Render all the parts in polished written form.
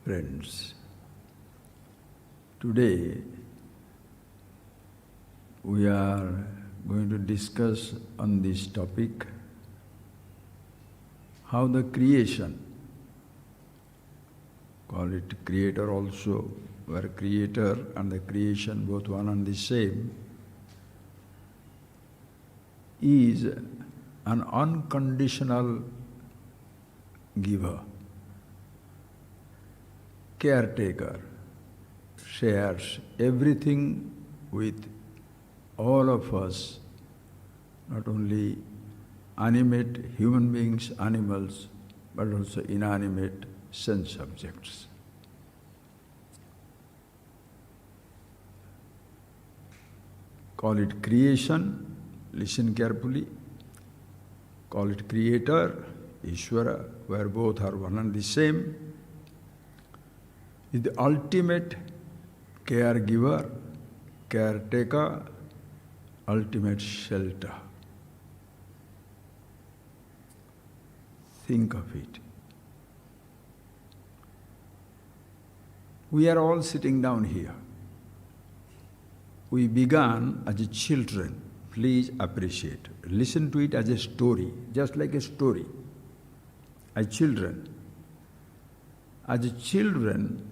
Friends, today we are going to discuss on this topic how the creation, call it creator also, where creator and the creation both one and the same, is an unconditional giver, caretaker, shares everything with all of us, not only animate human beings, animals, but also inanimate sense objects. Call it creation, listen carefully. Call it creator, Ishvara, where both are one and the same. Is the ultimate caregiver, caretaker, ultimate shelter. Think of it. We are all sitting down here. We began as children. Please appreciate. Listen to it as a story, just like a story. As children. As children,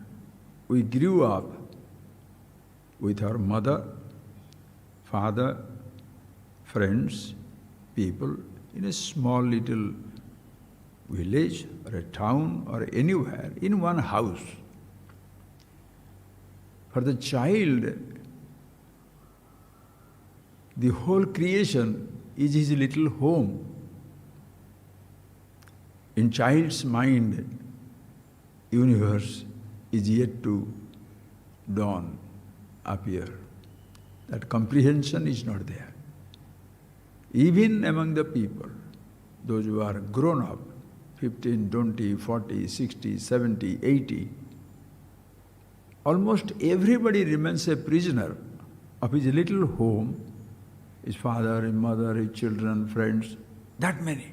we grew up with our mother, father, friends, people in a small little village or a town or anywhere, in one house. For the child, the whole creation is his little home. In child's mind, universe is yet to dawn, appear. That comprehension is not there. Even among the people, those who are grown up, 15, 20, 40, 60, 70, 80, almost everybody remains a prisoner of his little home, his father, his mother, his children, friends, that many.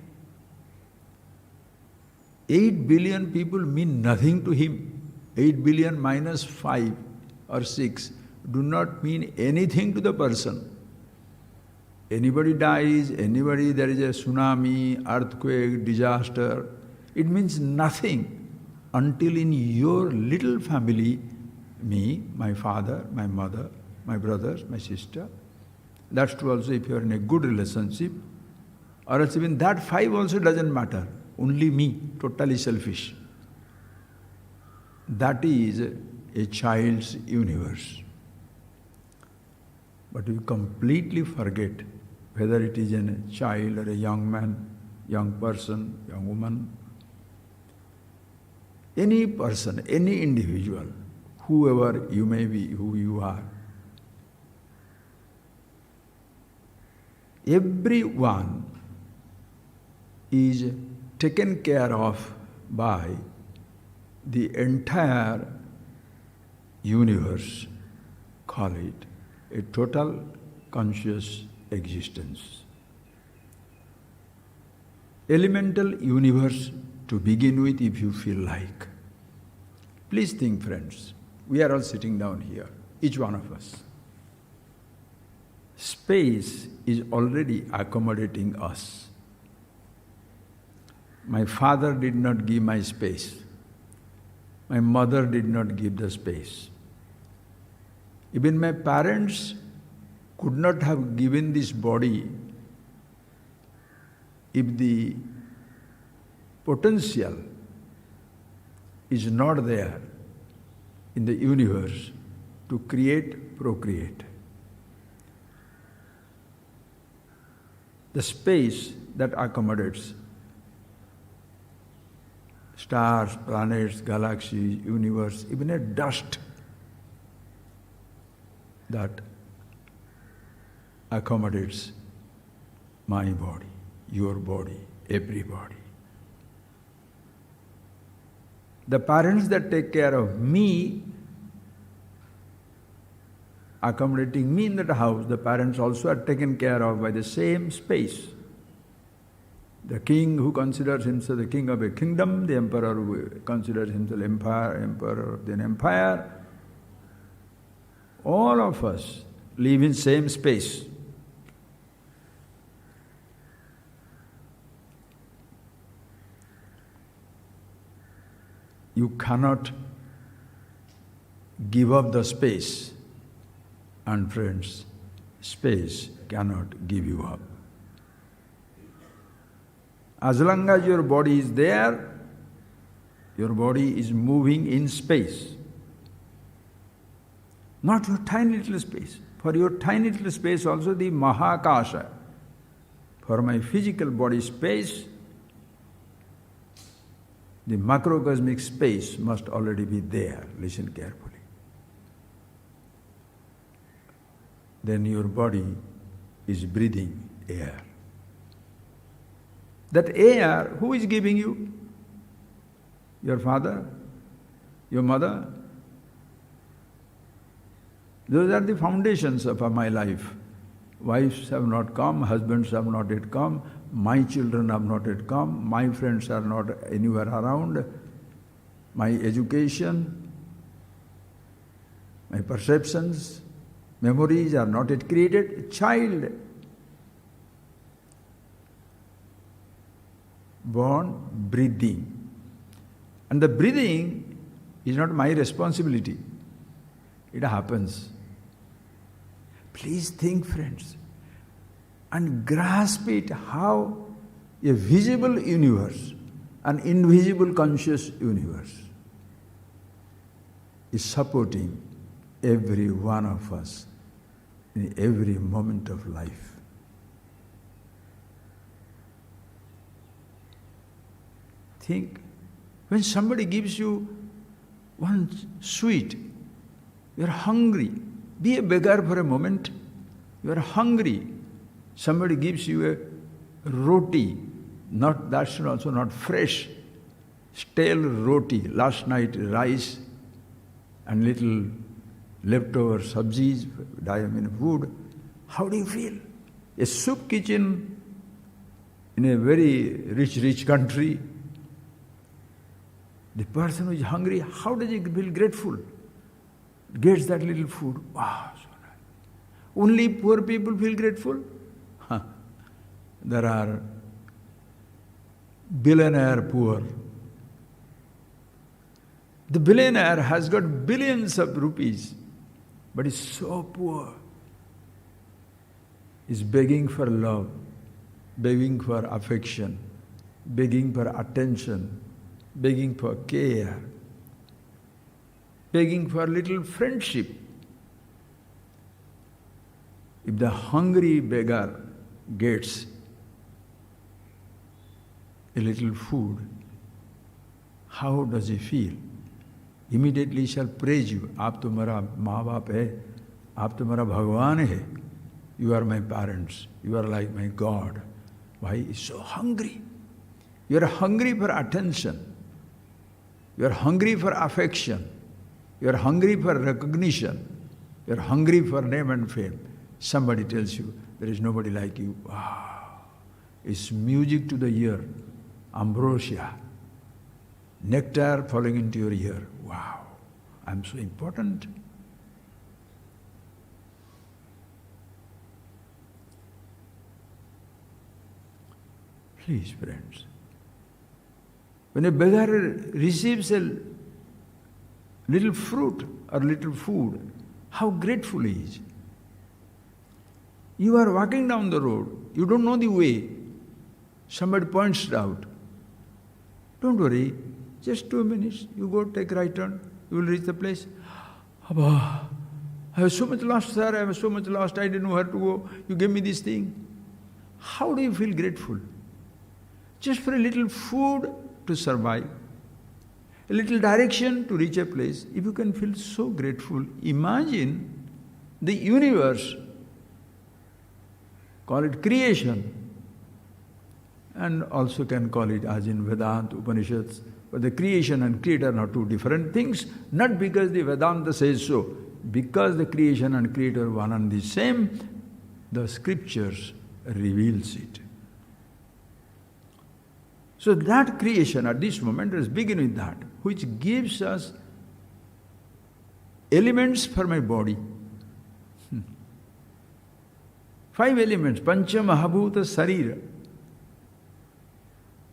8 billion people mean nothing to him. 8 billion minus 5 or 6 do not mean anything to the person. Anybody dies, anybody, there is a tsunami, earthquake, disaster, it means nothing until in your little family, me, my father, my mother, my brothers, my sister, that's true also if you are in a good relationship, or else even that 5 also doesn't matter, only me, totally selfish. That is a child's universe. But we completely forget whether it is a child or a young man, young person, young woman, any person, any individual, whoever you may be, who you are. Everyone is taken care of by the entire universe, call it a total conscious existence. Elemental universe to begin with, if you feel like. Please think, friends, we are all sitting down here, each one of us. Space is already accommodating us. My father did not give my space. My mother did not give the space. Even my parents could not have given this body if the potential is not there in the universe to create, procreate. The space that accommodates stars, planets, galaxies, universe, even a dust that accommodates my body, your body, every body. The parents that take care of me, accommodating me in that house, the parents also are taken care of by the same space. The king who considers himself the king of a kingdom, the emperor who considers himself emperor of an empire, all of us live in same space. You cannot give up the space, and friends, space cannot give you up. As long as your body is there, your body is moving in space. Not your tiny little space. For your tiny little space also the Mahakasha. For my physical body space, the macrocosmic space must already be there. Listen carefully. Then your body is breathing air. That air, who is giving you? Your father? Your mother? Those are the foundations of my life. Wives have not come, husbands have not yet come, my children have not yet come, my friends are not anywhere around, my education, my perceptions, memories are not yet created. A child born breathing. And the breathing is not my responsibility. It happens. Please think, friends, and grasp it how a visible universe, an invisible conscious universe is supporting every one of us in every moment of life. Think, when somebody gives you one sweet, you are hungry. Be a beggar for a moment. You are hungry. Somebody gives you a roti, that's also not fresh, stale roti, last night rice and little leftover sabjis, food. How do you feel? A soup kitchen in a very rich country, the person who is hungry, how does he feel grateful? Gets that little food. Wow, so nice. Only poor people feel grateful? There are billionaire poor. The billionaire has got billions of rupees, but is so poor. Is begging for love, begging for affection, begging for attention, begging for care, begging for little friendship. If the hungry beggar gets a little food, how does he feel? Immediately he shall praise you. Aap to mera maa baap hai, aap to mera Bhagwan hai. You are my parents, you are like my God. Why? He's so hungry. You are hungry for attention. You are hungry for affection. You are hungry for recognition. You are hungry for name and fame. Somebody tells you, there is nobody like you. Wow! It's music to the ear. Ambrosia. Nectar falling into your ear. Wow! I'm so important. Please, friends. When a beggar receives a little fruit or little food, how grateful he is. You are walking down the road, you don't know the way. Somebody points it out. Don't worry, just 2 minutes, you go take right turn, you will reach the place. Abba, I was so much lost, sir, I was so much lost, I didn't know where to go. You gave me this thing. How do you feel grateful? Just for a little food to survive, a little direction to reach a place. If you can feel so grateful, imagine the universe, call it creation, and also can call it, as in Vedanta, Upanishads, But the creation and creator are two different things, not because the Vedanta says so. Because the creation and creator are one and the same, the scriptures reveals it. So that creation at this moment, let's begin with that, which gives us elements for my body. 5 elements, Pancha Mahabhuta Sarira.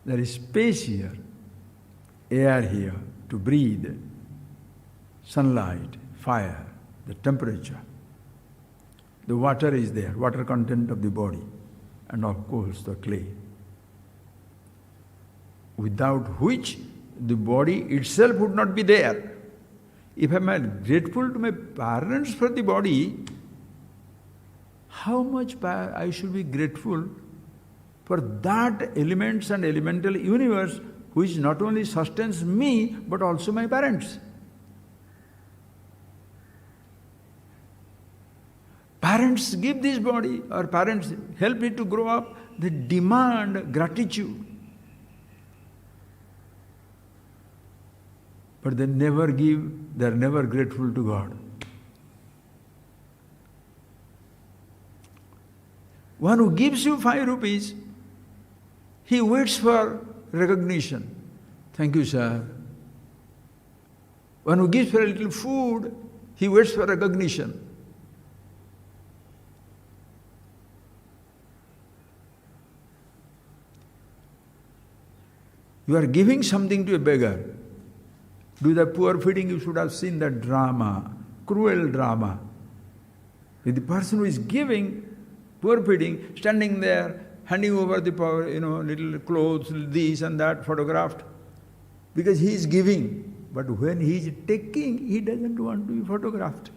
There is space here, air here to breathe, sunlight, fire, the temperature. The water is there, water content of the body, and of course the clay. Without which the body itself would not be there. If I am grateful to my parents for the body, how much I should be grateful for that elements and elemental universe which not only sustains me but also my parents. Parents give this body, or parents help it to grow up, they demand gratitude. But they never give, they are never grateful to God. One who gives you 5 rupees, he waits for recognition. Thank you, sir. One who gives for a little food, he waits for recognition. You are giving something to a beggar. Do the poor feeding, you should have seen that drama, cruel drama. With the person who is giving, poor feeding, standing there, handing over the power, little clothes, this and that, photographed. Because he is giving. But when he is taking, he doesn't want to be photographed.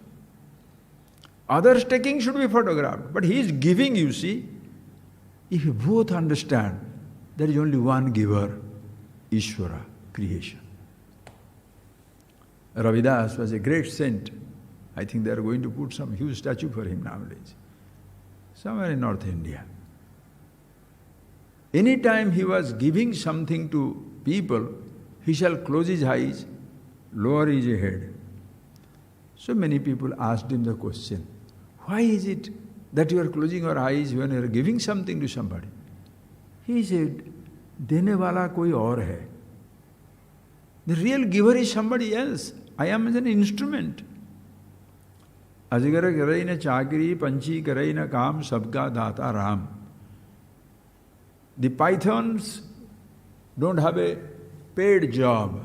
Others taking should be photographed. But he is giving, you see. If you both understand, there is only one giver, Ishvara, creation. Ravidas was a great saint. I think they are going to put some huge statue for him nowadays. Somewhere in North India. Anytime he was giving something to people, he shall close his eyes, lower his head. So many people asked him the question, why is it that you are closing your eyes when you are giving something to somebody? He said, dene wala koi aur hai. The real giver is somebody else. I am as an instrument. Ajgara karai na chakri, panchi karai na kam, sabka data ram. The pythons don't have a paid job.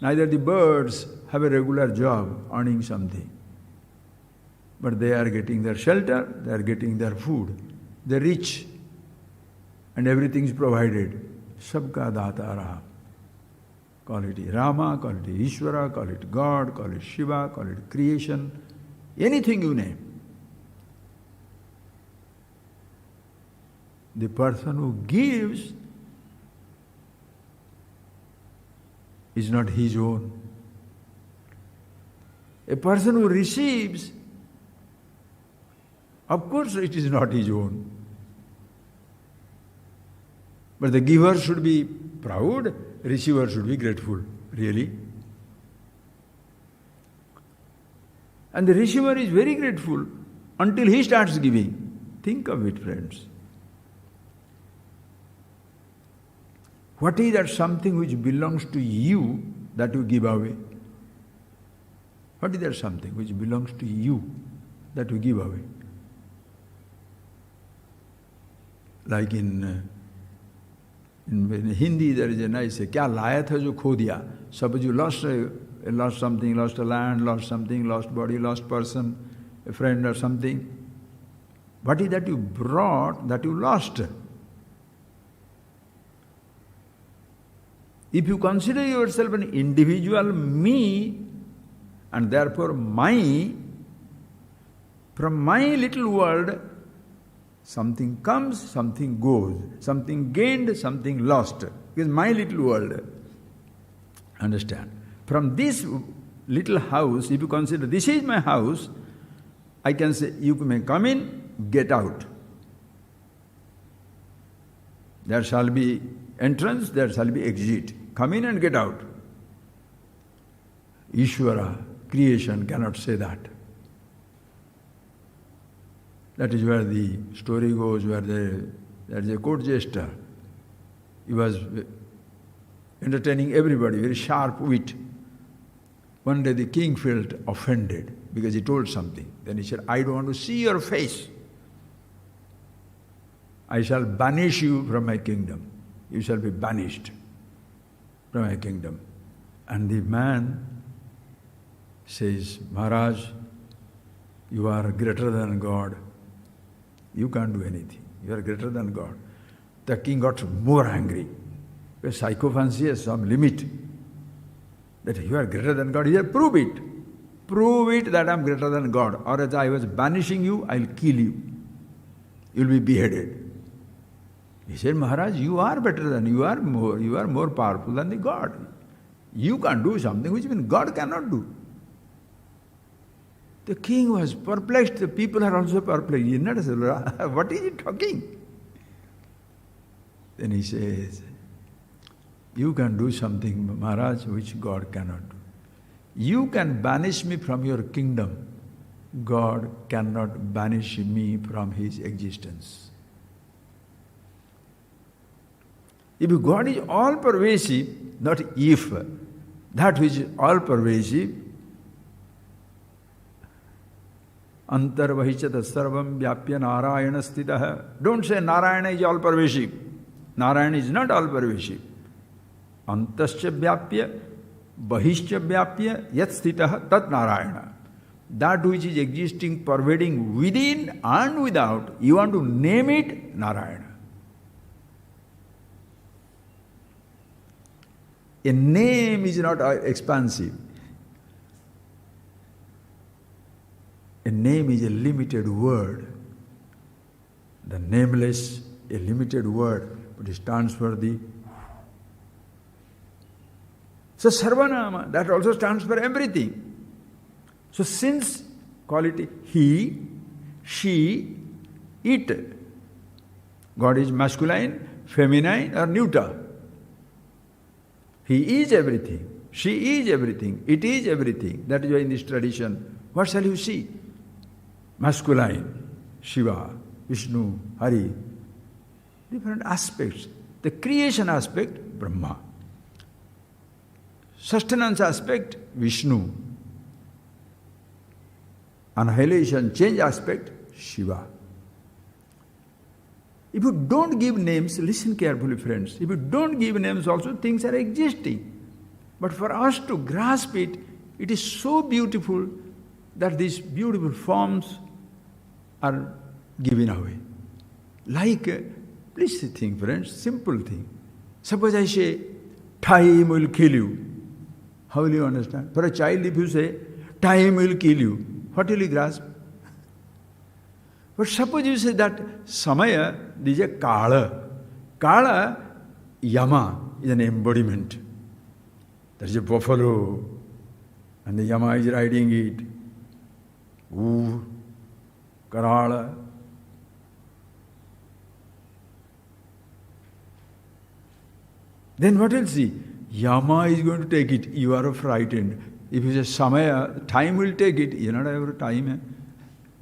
Neither the birds have a regular job earning something. But they are getting their shelter, they are getting their food. They are rich and everything is provided. Sabka data ram. Call it Rama, call it Ishvara, call it God, call it Shiva, call it creation, anything you name. The person who gives is not his own. A person who receives, of course it is not his own. But the giver should be proud, receiver should be grateful, really. And the receiver is very grateful until he starts giving. Think of it, friends. What is that something which belongs to you that you give away? What is that something which belongs to you that you give away? Like in Hindi there is a nice say, kya laya tha jo kho diya? Suppose you lost something, lost a land, lost something, lost body, lost person, a friend or something. What is that you brought that you lost? If you consider yourself an individual me, and therefore from my little world, something comes, something goes, something gained, something lost. Because my little world, understand? From this little house, if you consider this is my house, I can say, you may come in, get out. There shall be entrance, there shall be exit. come in and get out. Ishvara, creation, cannot say that. That is where the story goes, where there is a court jester. He was entertaining everybody, very sharp wit. One day the king felt offended because he told something. Then he said, I don't want to see your face. I shall banish you from my kingdom. You shall be banished from my kingdom. And the man says, Maharaj, you are greater than God. You can't do anything. You are greater than God. The king got more angry. Because psychophancy has some limit. That you are greater than God. He said, prove it. Prove it that I am greater than God. Or as I was banishing you, I will kill you. You will be beheaded. He said, Maharaj, you are better than, you are more powerful than the God. You can't do something which even God cannot do. The king was perplexed. The people are also perplexed. He not said, what is he talking? Then he says, you can do something, Maharaj, which God cannot do. You can banish me from your kingdom. God cannot banish me from His existence. If God is all-pervasive, not if, that which is all-pervasive, antarvahichata sarvam vyapya narayana stitaha. Don't say Narayana is all-pervasive. Narayana is not all-pervasive. Antascha vyapya, bahishcha vyapya, yat stitaha tat narayana. That which is existing, pervading within and without, you want to name it Narayana. A name is not expansive. A name is a limited word. The nameless, a limited word, but it stands for the... So Sarvanama, that also stands for everything. So since quality he, she, it, God is masculine, feminine or neuter. He is everything, she is everything, it is everything. That is why in this tradition, what shall you see? Masculine, Shiva, Vishnu, Hari, different aspects. The creation aspect, Brahma. Sustenance aspect, Vishnu. Annihilation, change aspect, Shiva. If you don't give names, listen carefully friends, if you don't give names also, things are existing. But for us to grasp it, it is so beautiful that these beautiful forms are given away. Like, please think friends, simple thing. Suppose I say, time will kill you. How will you understand? For a child, if you say, time will kill you, what will you grasp? But suppose you say that Samaya, this is a Kala. Kala, Yama, is an embodiment. There is a buffalo, and the Yama is riding it. Ooh, Karala. Then what will see? Yama is going to take it. You are frightened. If you say Samaya, time will take it. You don't have time.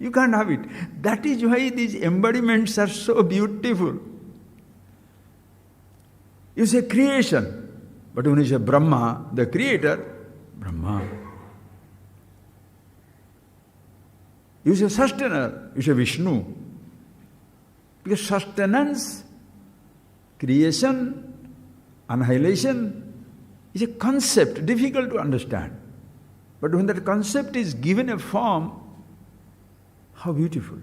You can't have it. That is why these embodiments are so beautiful. You say creation, but when you say Brahma, the creator, Brahma. You say sustainer, you say Vishnu. Because sustenance, creation, annihilation is a concept difficult to understand. But when that concept is given a form, how beautiful.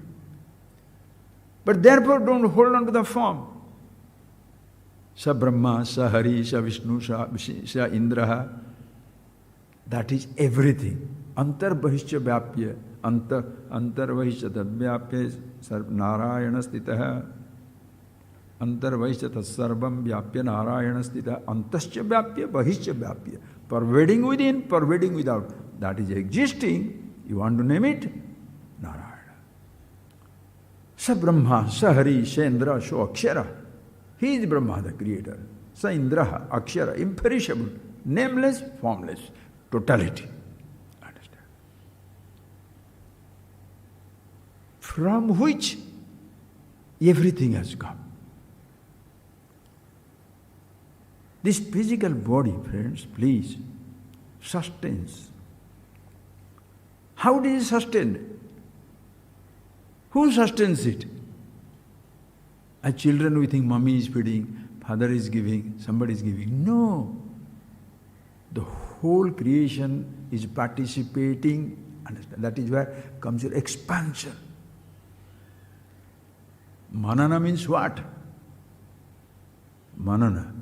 But therefore don't hold on to the form. Sa Brahma, sa Hari, sa Vishnu, sa Indraha. That is everything. Antarbahishya vyapya. Antarvahishya tadvyapya Narayana stitaha. Antarvahishya tatsarvam vyapya Narayana stitaha. Antasya vyapya, bahishya vyapya. Pervading within, pervading without. That is existing. You want to name it? Narayana. Sa Brahma, sa Hari, sa Indra, sa Akshara. He is Brahma, the creator. Sa Indraha, Akshara, imperishable, nameless, formless, totality. Understand? From which everything has come. This physical body, friends, please, sustains. How it is sustained? Who sustains it? As children, we think mommy is feeding, father is giving, somebody is giving. No. The whole creation is participating. Understand? That is where comes your expansion. Manana means what? Manana.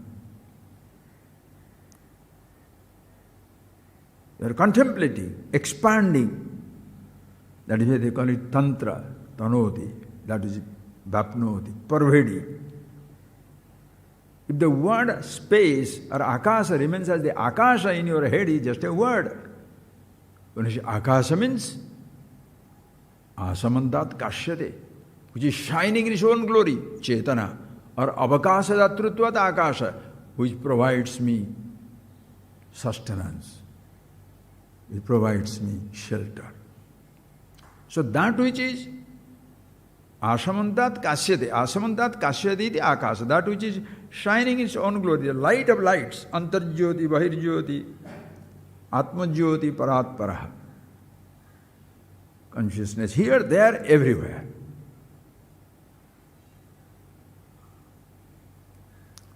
You are contemplating, expanding. That is why they call it Tantra, Tanoti. That is Vapnoti, pervading. If the word space or Akasa remains as the Akasha in your head, is just a word. When you say Akasa means Asamantat Kashyate, which is shining in its own glory, Chetana, or Avakasa Datrutvat Akasha, which provides me sustenance. It provides me shelter. So that which is Asamantat Kasyate iti Akasa, that which is shining its own glory, the light of lights, Antarjyoti, Bahirjyoti, Atmajyoti, Paratparaha. Consciousness here, there, everywhere.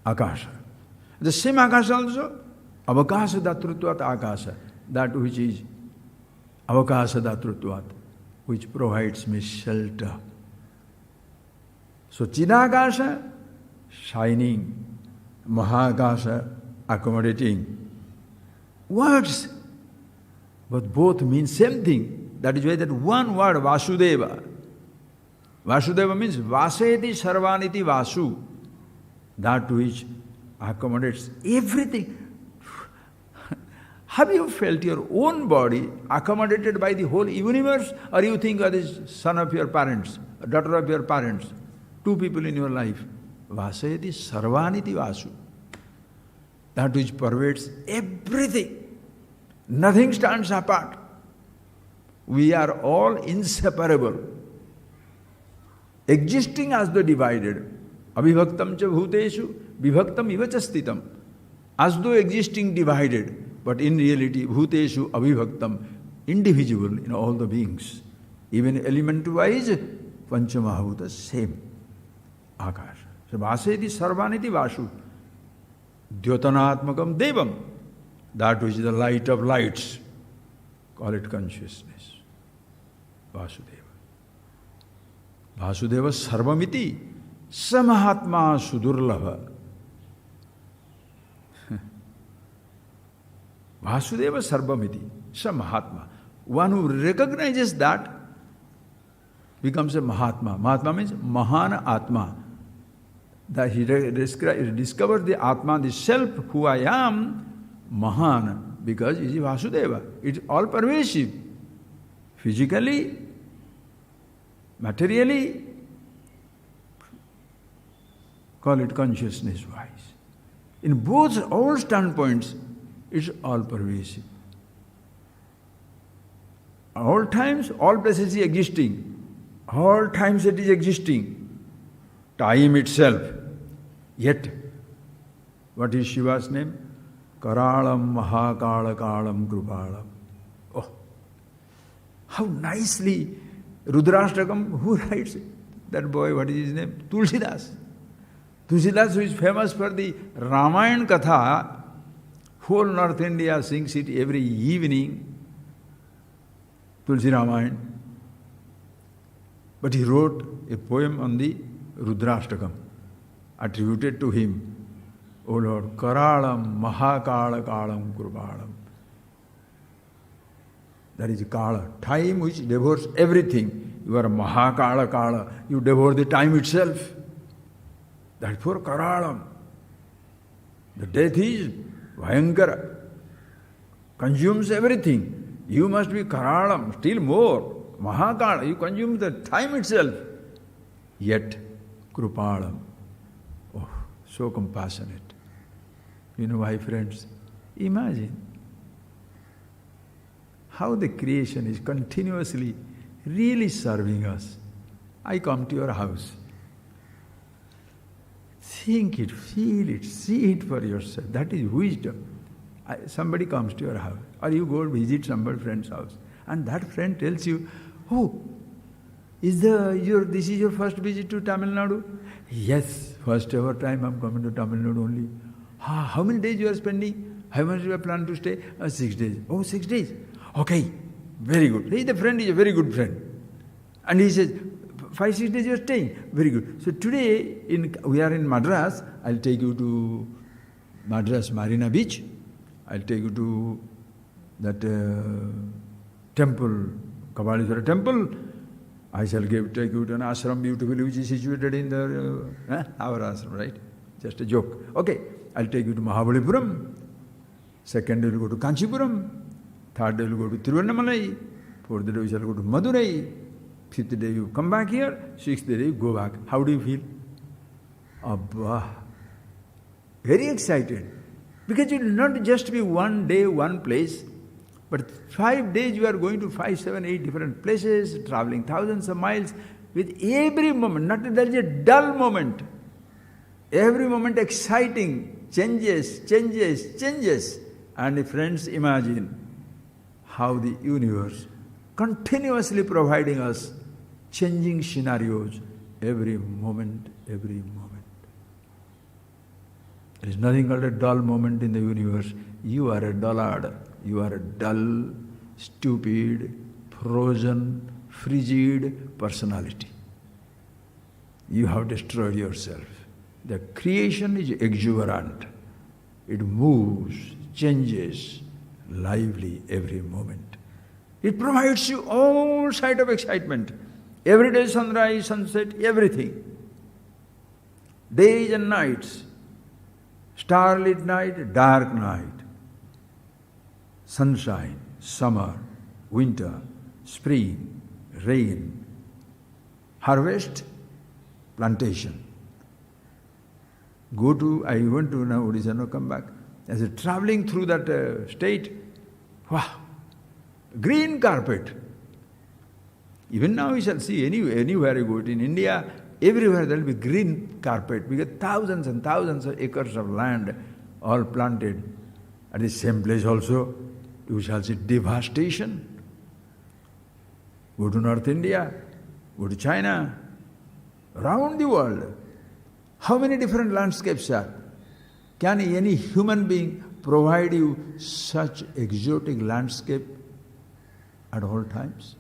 Akasha. The same Akasha also, Avakasa Datrutvat Akasha, that which is Avakasa Datrutvat, which provides me shelter. So Chidakasha, shining, Mahakasha, accommodating. Words, but both mean same thing. That is why that one word, Vasudeva. Vasudeva means Vaseti Sarvaniti Vasu, that which accommodates everything. Have you felt your own body accommodated by the whole universe, or you think that is son of your parents, daughter of your parents, two people in your life? Vasayati sarvaniti vasu. That which pervades everything. Nothing stands apart. We are all inseparable. Existing as though divided. Abhivaktam cha bhuteshu, vibhaktam iva cha stitam. As though existing divided. But in reality, bhuteshu abhivaktam, indivisible in all the beings. Even element-wise, panchamahabhuta, same. Akasha. So vaseti sarvaniti vasu. Dyotanatmakam devam. That which is the light of lights. Call it consciousness. Vasudeva. Vasudeva sarvamiti. Samahatma sudurlabha. Vasudeva Sarvamiti, sa Mahatma. One who recognizes that becomes a Mahatma. Mahatma means Mahana Atma. That he discovers the Atma, the self, who I am, Mahan, because it is Vasudeva. It's all pervasive. Physically, materially, call it consciousness-wise. In both, all standpoints, it's all pervasive. All times, all places is existing. All times it is existing. Time itself. Yet, what is Shiva's name? Karalam Mahakala Kalam Krupalam. Oh, how nicely Rudrashtakam, who writes it? That boy, what is his name? Tulsidas. Tulsidas, who is famous for the Ramayana Katha. Whole North India sings it every evening, Tulsi Ramayana. But he wrote a poem on the Rudrashtakam, attributed to him. O Lord, Karalam Mahakala Kalam Krupalam. That is Kala, time which devours everything. You are Mahakala Kala, you devour the time itself. Therefore Karalam. The death is Bhayankara, consumes everything. You must be Karalam, still more. Mahakala, you consume the time itself. Yet, Krupalam, oh, so compassionate. You know why, friends? Imagine how the creation is continuously really serving us. I come to your house. Think it, feel it, see it for yourself. That is wisdom. Somebody comes to your house, or you go visit somebody's friend's house, and that friend tells you, "Oh, this is your first visit to Tamil Nadu?" "Yes, first ever time I'm coming to Tamil Nadu only." How many days you are spending? How much you have planned to stay? 6 days. Oh, 6 days. Okay, very good. The friend is a very good friend. And he says, 5, 6 days you are staying. Very good. So today, we are in Madras. I'll take you to Madras Marina Beach. I'll take you to that temple, Kabaleshwara temple. I shall take you to an ashram beautifully which is situated in our ashram, right? Just a joke. Okay, I'll take you to Mahabalipuram. Second day we'll go to Kanchipuram. Third day we'll go to Tiruvannamalai. Fourth day we shall go to Madurai. Fifth day you come back here. Sixth day you go back. How do you feel? Abba. Very excited. Because it will not just be one day, one place, but 5 days you are going to 5, 7, 8 different places, traveling thousands of miles, with every moment, not that there is a dull moment. Every moment exciting, changes. And friends, imagine how the universe continuously providing us changing scenarios every moment. There is nothing called a dull moment in the universe. You are a dullard. You are a dull, stupid, frozen, frigid personality. You have destroyed yourself. The creation is exuberant. It moves, changes, lively every moment. It provides you all sides of excitement. Every day, sunrise, sunset, everything. Days and nights. Starlit night, dark night. Sunshine, summer, winter, spring, rain. Harvest, plantation. I went to now Odisha, now come back. As a traveling through that state, wow, green carpet. Even now you shall see anywhere you go in India, everywhere there will be green carpet because thousands and thousands of acres of land all planted. At the same place also, you shall see devastation. Go to North India, go to China, around the world. How many different landscapes are? Can any human being provide you such exotic landscape at all times?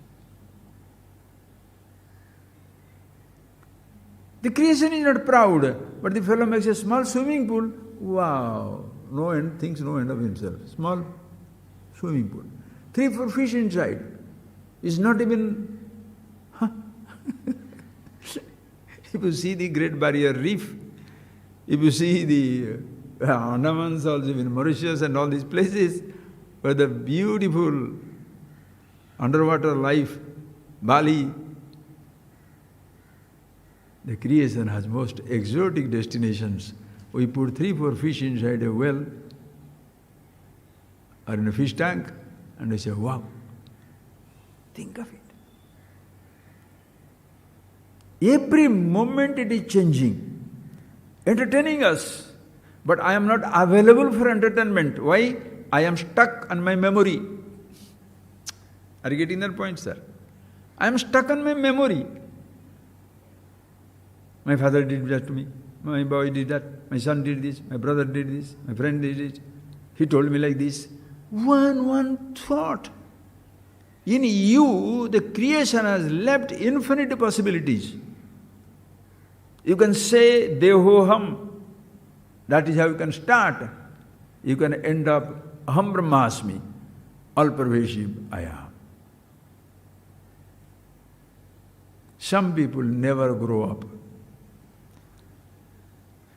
The creation is not proud, but the fellow makes a small swimming pool. Wow! No end, thinks no end of himself. Small swimming pool. 3, 4 fish inside. It's not even... If you see the Great Barrier Reef, if you see the Andamans also in Mauritius and all these places, where the beautiful underwater life, Bali, the creation has most exotic destinations. We put 3, 4 fish inside a well or in a fish tank and we say, wow, think of it. Every moment it is changing, entertaining us. But I am not available for entertainment. Why? I am stuck on my memory. Are you getting that point, sir? I am stuck on my memory. My father did that to me. My boy did that. My son did this. My brother did this. My friend did it. He told me like this. One thought. In you, the creation has left infinite possibilities. You can say Dehoham. That is how you can start. You can end up Aham Brahmasmi, all-pervasive I am. Some people never grow up.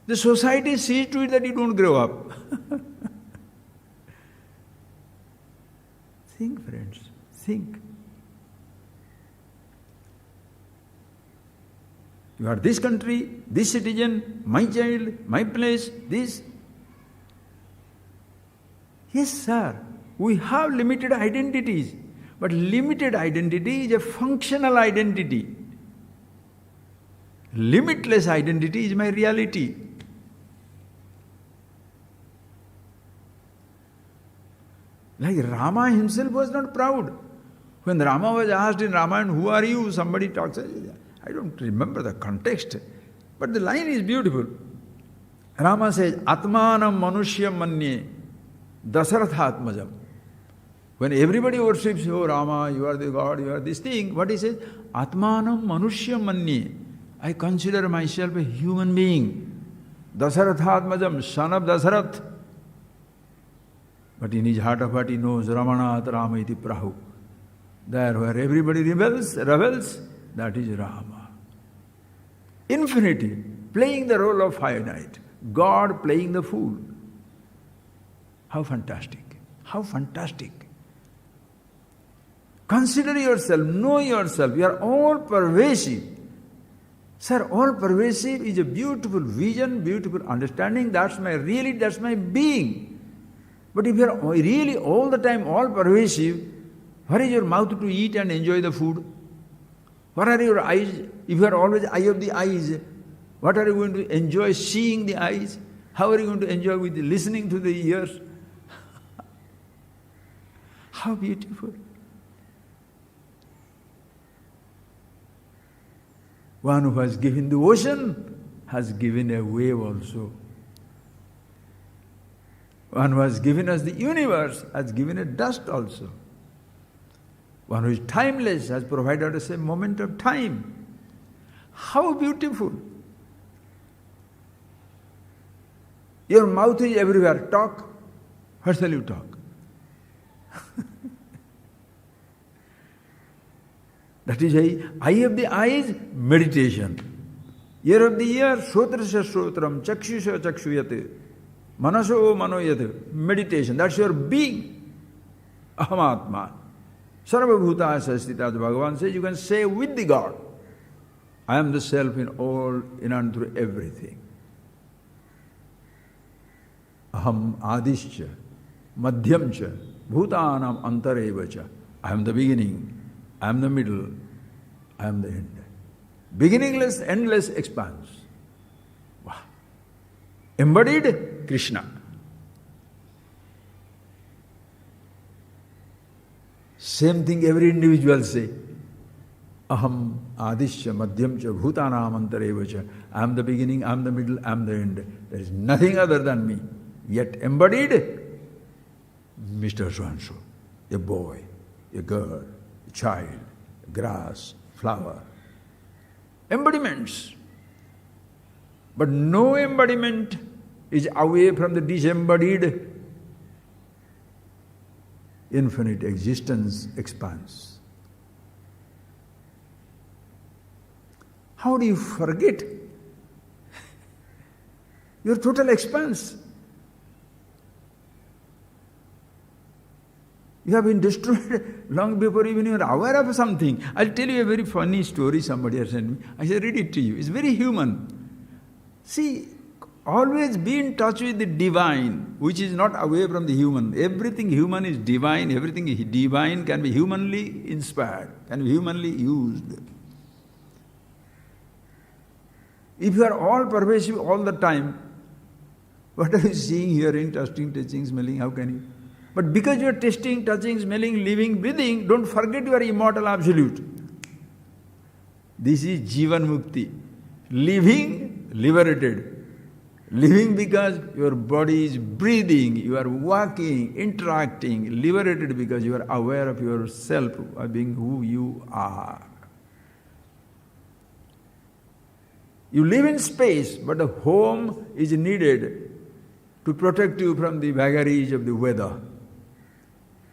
The society sees to it that you don't grow up. Think, friends, think. You are this country, this citizen, my child, my place, this. Yes, sir, we have limited identities, but limited identity is a functional identity. Limitless identity is my reality. Like Rama himself was not proud. When Rama was asked in Ramayana, who are you? Somebody talks, I don't remember the context, but the line is beautiful. Rama says, Atmanam Manushya Manye Dasaratha Atmajam. When everybody worships, oh Rama, you are the God, you are this thing, what he says? Atmanam Manushya Manye. I consider myself a human being. Dasaratha Atmajam, son of Dasarath. But in his heart of heart he knows Ramanat Rama iti Prahu. There where everybody rebels, that is Rama. Infinity, playing the role of finite. God playing the fool. How fantastic! How fantastic! Consider yourself, know yourself, you are all pervasive. Sir, all pervasive is a beautiful vision, beautiful understanding, that's my being. But if you are really all the time all pervasive, where is your mouth to eat and enjoy the food? What are your eyes? If you are always eye of the eyes, what are you going to enjoy seeing the eyes? How are you going to enjoy with listening to the ears? How beautiful. One who has given the ocean has given a wave also. One who has given us the universe has given a dust also. One who is timeless has provided us a moment of time. How beautiful! Your mouth is everywhere. Talk. What shall you talk? That is why eye of the eyes, meditation. Ear of the ear, shrotrasya shrotram, chakshusha chakshuyate. Manaso manoyate, meditation. That's your being. Ahamatma. Sarvabhuta sastita, as Bhagavan says, you can say with the God, I am the self in all, in and through everything. Aham adischa, madhyamcha, bhutanam antarevacha. I am the beginning, I am the middle, I am the end. Beginningless, endless expanse. Wow. Embodied Krishna. Same thing every individual say. Aham adishya madhyamcha bhutanam antarevacha. I am the beginning, I am the middle, I am the end. There is nothing other than me. Yet embodied, Mr. So-and-so, a boy, a girl, a child, a grass, flower. Embodiments. But no embodiment is away from the disembodied infinite existence expanse. How do you forget your total expanse? You have been destroyed long before even you are aware of something. I'll tell you a very funny story somebody has sent me. I shall read it to you. It's very human. See, always be in touch with the divine, which is not away from the human. Everything human is divine, everything divine can be humanly inspired, can be humanly used. If you are all pervasive all the time, what are you seeing, hearing, tasting, touching, smelling? How can you? But because you are tasting, touching, smelling, living, breathing, don't forget you are immortal absolute. This is Jivan Mukti. Living, liberated. Living because your body is breathing, you are walking, interacting, liberated because you are aware of yourself, of being who you are. You live in space, but a home is needed to protect you from the vagaries of the weather.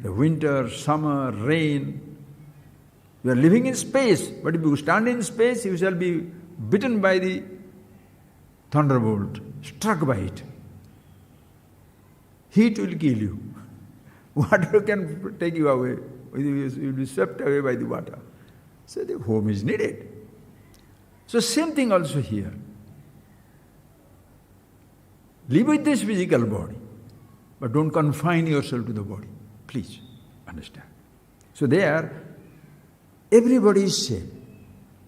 The winter, summer, rain. You are living in space, but if you stand in space, you shall be bitten by the thunderbolt, struck by it. Heat will kill you. Water can take you away. You will be swept away by the water. So the home is needed. So same thing also here. Live with this physical body. But don't confine yourself to the body. Please understand. So there, everybody is same.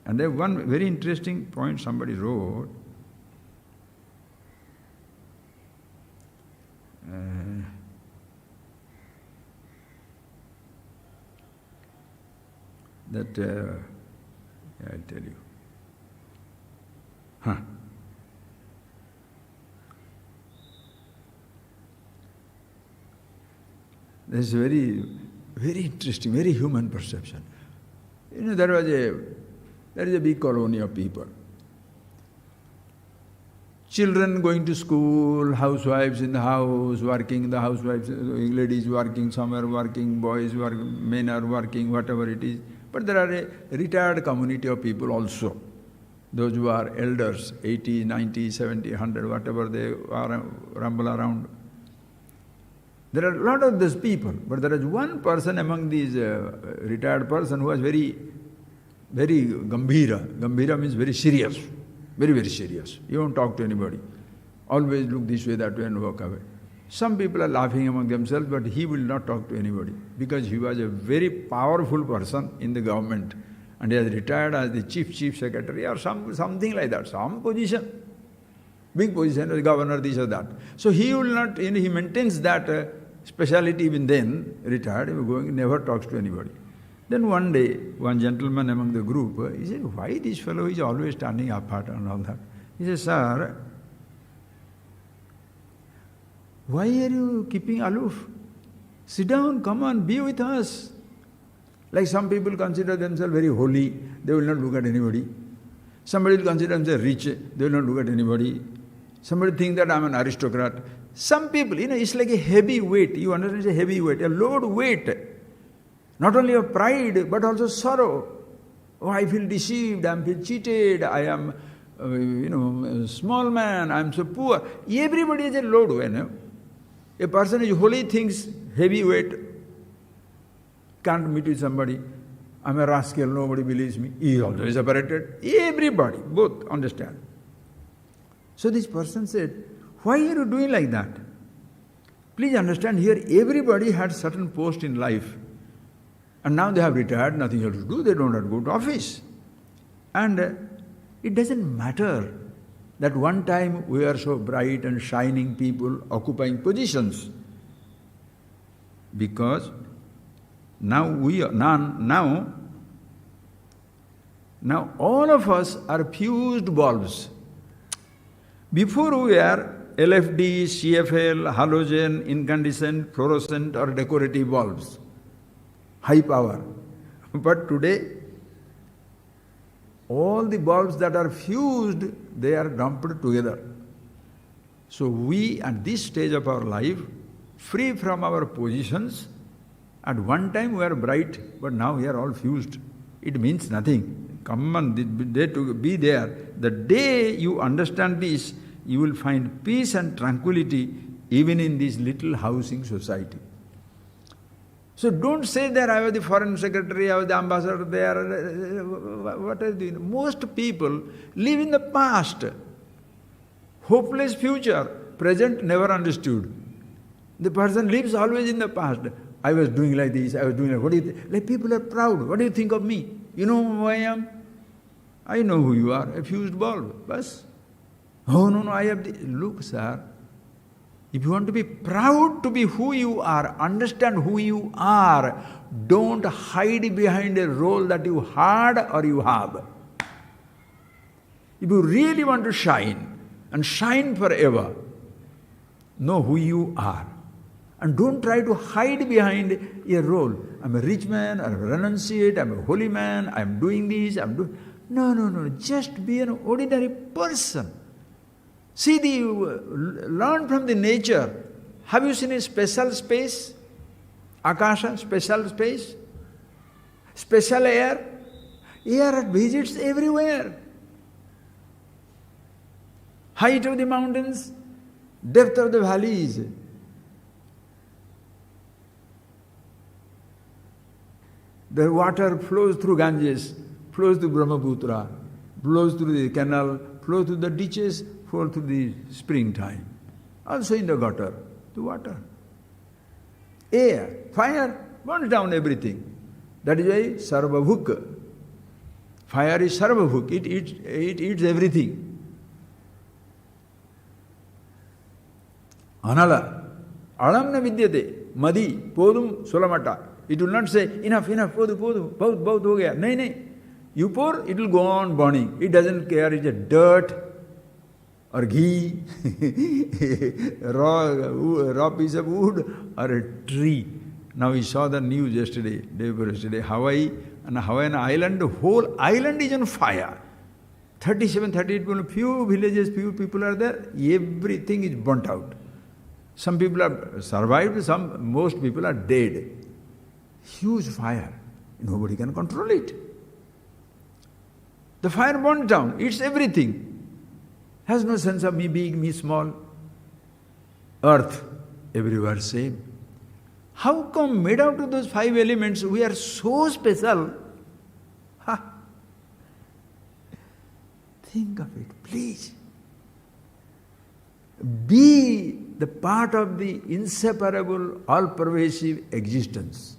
And there one very interesting point somebody wrote. I'll tell you. This is very, very interesting, very human perception. There is a big colony of people. Children going to school, housewives in the house, working, the housewives, ladies working, some are working, boys working, men are working, whatever it is. But there are a retired community of people also. Those who are elders, 80, 90, 70, 100, whatever they are, rumble around. There are a lot of these people, but there is one person among these retired person who was very, very gambhira. Gambhira means very serious, very, very serious. He won't talk to anybody. Always look this way, that way and walk away. Some people are laughing among themselves, but he will not talk to anybody because he was a very powerful person in the government and he has retired as the chief secretary or something like that, some position. Big position as governor, this or that. So he will not, he maintains that speciality even then, retired, he never talks to anybody. Then one day, one gentleman among the group, he said, why this fellow is always standing apart and all that? He said, sir, why are you keeping aloof? Sit down, come on, be with us. Like some people consider themselves very holy, they will not look at anybody. Somebody will consider themselves rich, they will not look at anybody. Somebody think that I'm an aristocrat. Some people, it's like a heavy weight. You understand, it's a heavy weight, a load weight. Not only of pride, but also sorrow. Oh, I feel deceived, I feel cheated, I am, a small man, I am so poor. Everybody is a load. A person is holy thinks heavy weight, can't meet with somebody. I'm a rascal, nobody believes me. He is also separated. Everybody, both understand. So this person said, why are you doing like that? Please understand, here everybody had certain post in life. And now they have retired, nothing else to do, they don't have to go to office. And it doesn't matter that one time we are so bright and shining people occupying positions. Because now all of us are fused bulbs. Before we were LFD, CFL, halogen, incandescent, fluorescent or decorative bulbs. High power. But today, all the bulbs that are fused, they are dumped together. So we, at this stage of our life, free from our positions, at one time we are bright, but now we are all fused. It means nothing. Come on, be there. The day you understand this, you will find peace and tranquility even in this little housing society. So don't say that I was the foreign secretary, I was the ambassador there. What are you doing? Most people live in the past. Hopeless future, present never understood. The person lives always in the past. I was doing like this, I was doing like, what do you think? Like people are proud. What do you think of me? You know who I am? I know who you are, a fused bulb. Bas. Oh no, I have the... Look, sir, if you want to be proud to be who you are, understand who you are, don't hide behind a role that you had or you have. If you really want to shine, and shine forever, know who you are. And don't try to hide behind a role. I'm a rich man, I'm a renunciate, I'm a holy man, I'm doing this, I'm doing... No. Just be an ordinary person. See, learn from the nature. Have you seen a special space? Akasha, special space? Special air? Air visits everywhere. Height of the mountains, depth of the valleys. The water flows through Ganges, flows through Brahmaputra, flows through the canal, flows through the ditches, flows through the springtime. Also in the gutter, the water. air, fire burns down everything. That is why sarvabhuk. Fire is sarvabhuk, it eats everything. Anala, alam na vidyate, madi, podum, sulamata. It will not say, enough, podu, bahut ho gaya. Nahi. You pour, it will go on burning. It doesn't care, it's a dirt or ghee, raw piece of wood or a tree. Now we saw the news yesterday, day before yesterday, Hawaii, and Hawaiian island, the whole island is on fire. 37, 38 people, few villages, few people are there, everything is burnt out. Some people have survived, most people are dead. Huge fire, nobody can control it. The fire burns down, eats everything. Has no sense of me big, me small. Earth, everywhere same. How come made out of those 5 elements we are so special? Ha! Think of it, please. Be the part of the inseparable, all-pervasive existence.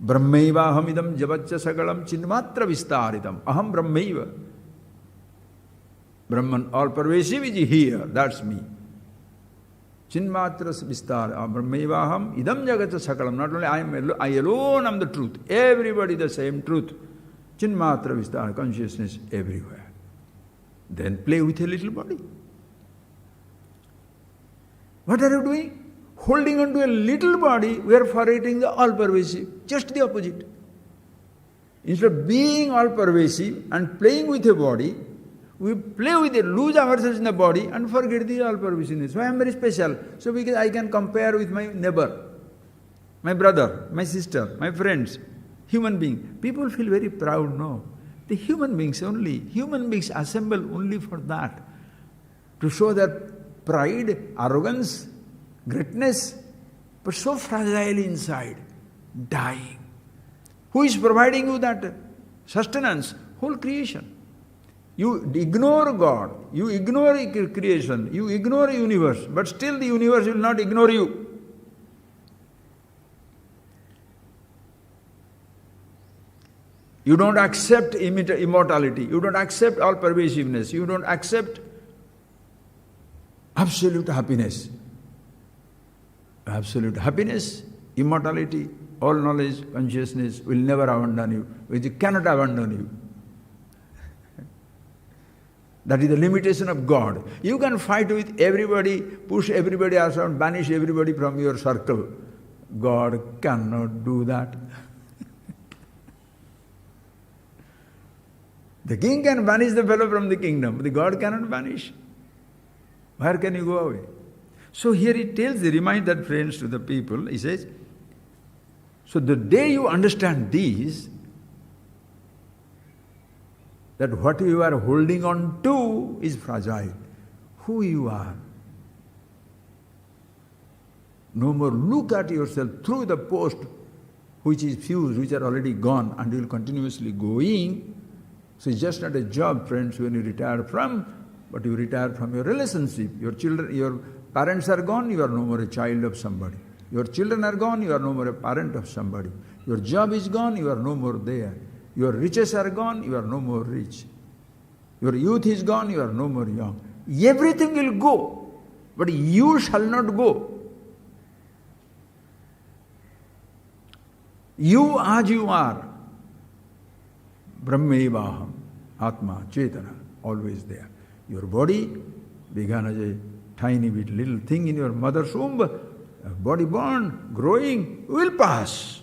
Brahmaiva hamidam javatcha sagalam chinmatra vistaritam. Aham Brahmaiva. Brahman, all-pervasive is here, that's me. Chinmatra vistar, Brahmaiva aham idam jagatcha sagalam. Not only I alone am the truth. Everybody the same truth. Chinmatra vistar, consciousness everywhere. Then play with a little body. What are you doing? Holding on to a little body, we are forgetting the all-pervasive. Just the opposite. Instead of being all-pervasive and playing with a body, we play with it, lose ourselves in the body and forget the all-pervasiveness. So I am very special. So because I can compare with my neighbor, my brother, my sister, my friends, human being. People feel very proud, no. The human beings assemble only for that. To show their pride, arrogance, greatness, but so fragile inside, dying. Who is providing you that sustenance? Whole creation. You ignore God, you ignore creation, you ignore universe, but still the universe will not ignore you. You don't accept immortality, you don't accept all-pervasiveness, you don't accept absolute happiness. Absolute happiness, immortality, all knowledge, consciousness will never abandon you, which cannot abandon you. That is the limitation of God. You can fight with everybody, push everybody around, banish everybody from your circle. God cannot do that. The king can banish the fellow from the kingdom, but the God cannot banish. Where can you go away? So here he reminds that friends to the people, he says, so the day you understand this, that what you are holding on to is fragile. Who you are. No more look at yourself through the post which is fused, which are already gone and you will continuously going. So it's just not a job, friends, when you retire from, but you retire from your relationship. Your children, your parents are gone, you are no more a child of somebody. Your children are gone, you are no more a parent of somebody. Your job is gone, you are no more there. Your riches are gone, you are no more rich. Your youth is gone, you are no more young. Everything will go, but you shall not go. You as you are, Brahmaivaham, Atma, Chetana, always there. Your body began as a tiny bit, little thing in your mother's womb, a body born, growing, will pass.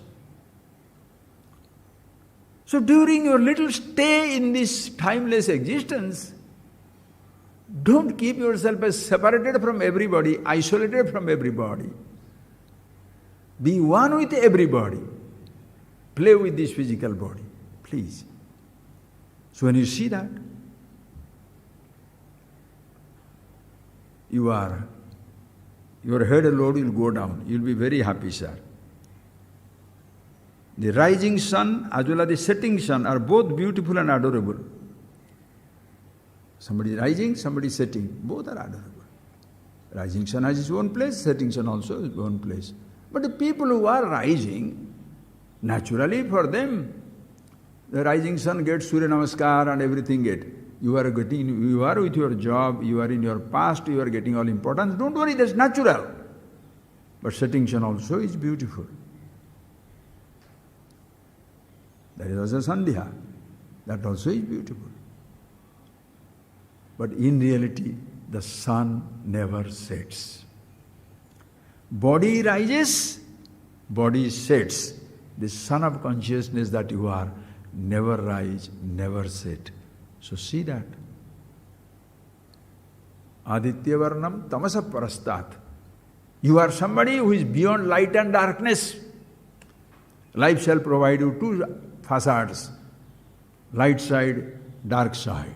So during your little stay in this timeless existence, don't keep yourself as separated from everybody, isolated from everybody. Be one with everybody. Play with this physical body, please. So when you see that, your head load will go down. You'll be very happy, sir. The rising sun as well as the setting sun are both beautiful and adorable. Somebody rising, somebody setting. Both are adorable. Rising sun has its own place, setting sun also has its own place. But the people who are rising, naturally for them, the rising sun gets Surya Namaskar and everything get. You are with your job, you are in your past, you are getting all importance. Don't worry, that's natural. But setting sun also is beautiful. That is also Sandhya. That also is beautiful. But in reality, the sun never sets. Body rises, body sets. The sun of consciousness that you are never rise, never set. So see that. Aditya Varnam Tamasa Parastat. You are somebody who is beyond light and darkness. Life shall provide you two facades. Light side, dark side.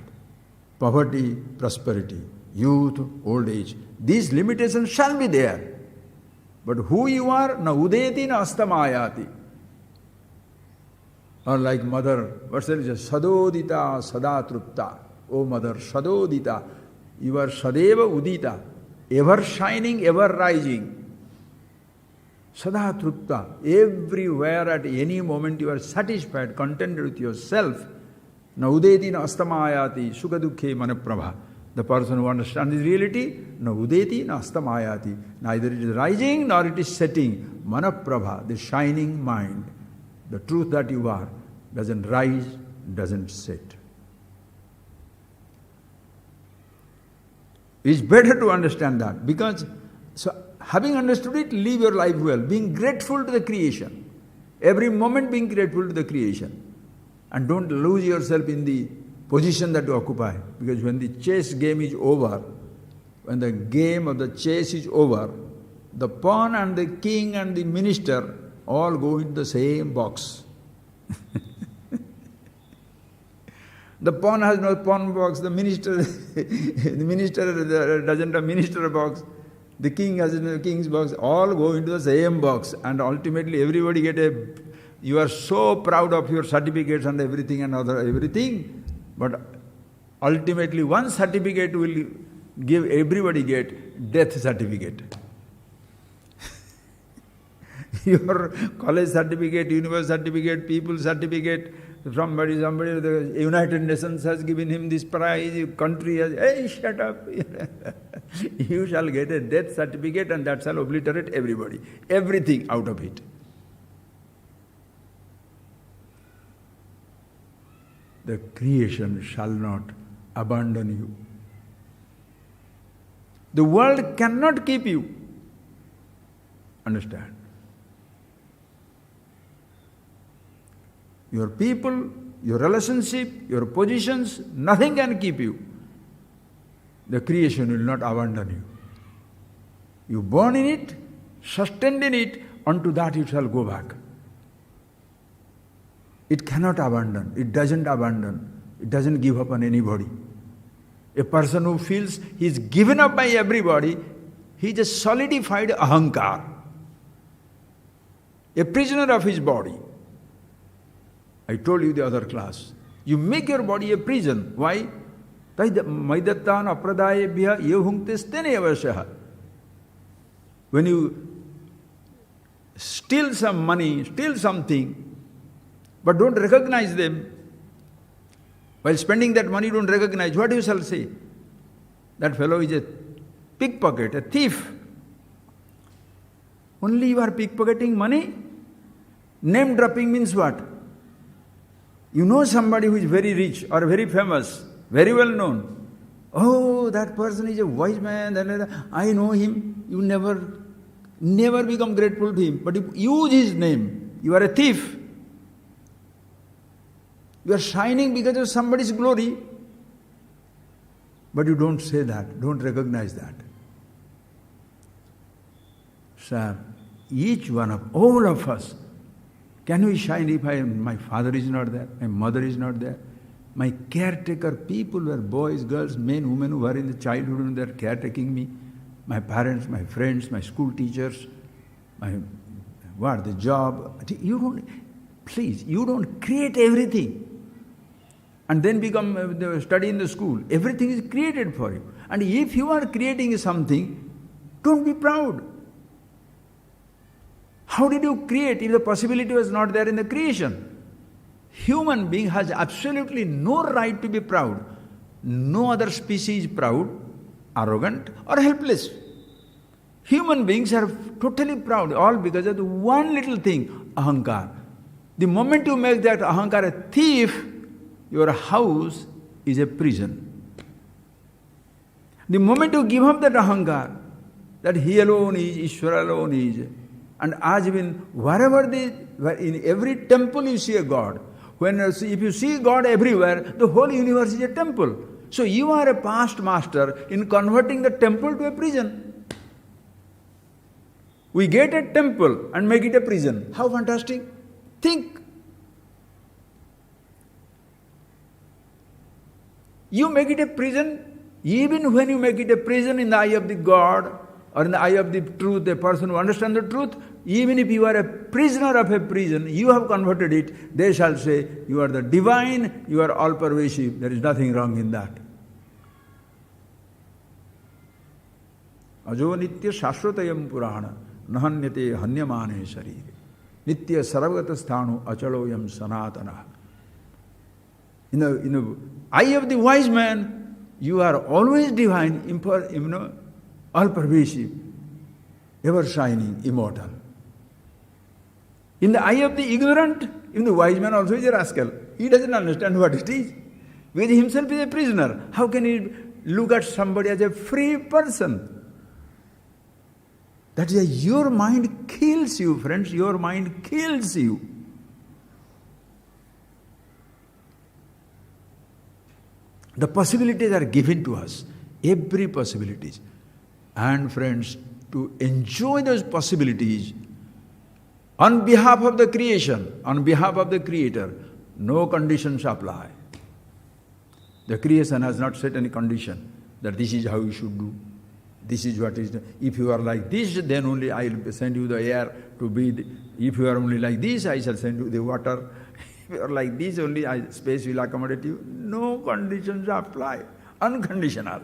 Poverty, prosperity. Youth, old age. These limitations shall be there. But who you are, na udeti na astamayati. Or like mother, what's that? Sadodita sadatrupta. O mother, sadodita. You are sadeva udita. Ever shining, ever rising. Sadatrupta. Everywhere at any moment you are satisfied, contented with yourself. Na udeti na astamayati. Sukha dukhe manaprabha. The person who understands his reality, na udeti na astamayati. Neither it is rising nor it is setting. Manaprabha, the shining mind. The truth that you are doesn't rise, doesn't set. It's better to understand that because, so having understood it, live your life well, being grateful to the creation. Every moment being grateful to the creation. And don't lose yourself in the position that you occupy. Because when the chess game is over, when the game of the chess is over, the pawn and the king and the minister all go into the same box. The pawn has no pawn box, the minister doesn't have minister box, the king has no king's box, all go into the same box and ultimately everybody get you are so proud of your certificates and everything and everything, but ultimately one certificate will give everybody get death certificate. Your college certificate, university certificate, people certificate, somebody, the United Nations has given him this prize, country has, hey, shut up. You shall get a death certificate and that shall obliterate everybody, everything out of it. The creation shall not abandon you. The world cannot keep you. Understand? Your people, your relationship, your positions, nothing can keep you. The creation will not abandon you. You born in it, sustained in it, unto that you shall go back. It cannot abandon, it doesn't abandon, it doesn't give up on anybody. A person who feels he is given up by everybody, he is a solidified ahankar, a prisoner of his body. I told you the other class. You make your body a prison. Why? Maidattan apradayebhya yehunktestene avasyaha. When you steal some money, steal something, but don't recognize them, while spending that money don't recognize, what you shall say? That fellow is a pickpocket, a thief. Only you are pickpocketing money? Name dropping means what? You know somebody who is very rich or very famous, very well known. Oh, that person is a wise man, I know him. You never become grateful to him. But if you use his name, you are a thief. You are shining because of somebody's glory. But you don't say that, don't recognize that. Sir, each one of, all of us, can we shine if my father is not there, my mother is not there? My caretaker people were boys, girls, men, women who were in the childhood and they are caretaking me. My parents, my friends, my school teachers, the job. You don't create everything. And then study in the school. Everything is created for you. And if you are creating something, don't be proud. How did you create if the possibility was not there in the creation? Human being has absolutely no right to be proud. No other species is proud, arrogant or helpless. Human beings are totally proud, all because of the one little thing, ahankar. The moment you make that ahankar a thief, your house is a prison. The moment you give up that ahankar, that he alone is, Ishvara alone is, and as in wherever in every temple you see a God. If you see God everywhere, the whole universe is a temple. So you are a past master in converting the temple to a prison. We get a temple and make it a prison. How fantastic! Think. You make it a prison, even when you make it a prison in the eye of the God or in the eye of the truth, a person who understands the truth, even if you are a prisoner of a prison, you have converted it, they shall say, you are the divine, you are all-pervasive, there is nothing wrong in that. Ajo nitya shashvatayam purana nahanyate hanyamane sharire nitya sarvagata sthanu achaloyam sanatana. In the eye of the wise man, you are always divine, all-pervasive, ever-shining, immortal. In the eye of the ignorant, even the wise man also is a rascal. He doesn't understand what it is. Because he himself is a prisoner. How can he look at somebody as a free person? That is why your mind kills you, friends. Your mind kills you. The possibilities are given to us. Every possibilities. And friends, to enjoy those possibilities on behalf of the creation, on behalf of the Creator, no conditions apply. The creation has not set any condition that this is how you should do. This is what is. If you are like this, then only I will send you the air to breathe. If you are only like this, I shall send you the water. If you are like this, only space will accommodate you. No conditions apply. Unconditional.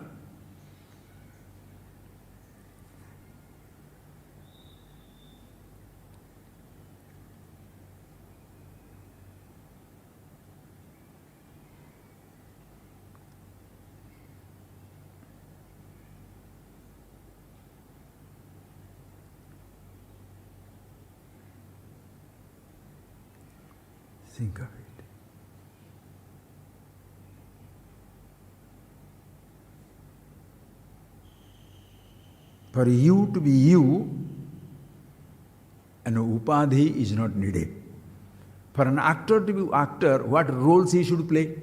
Think of it. For you to be you, an upadhi is not needed. For an actor to be actor, what roles he should play?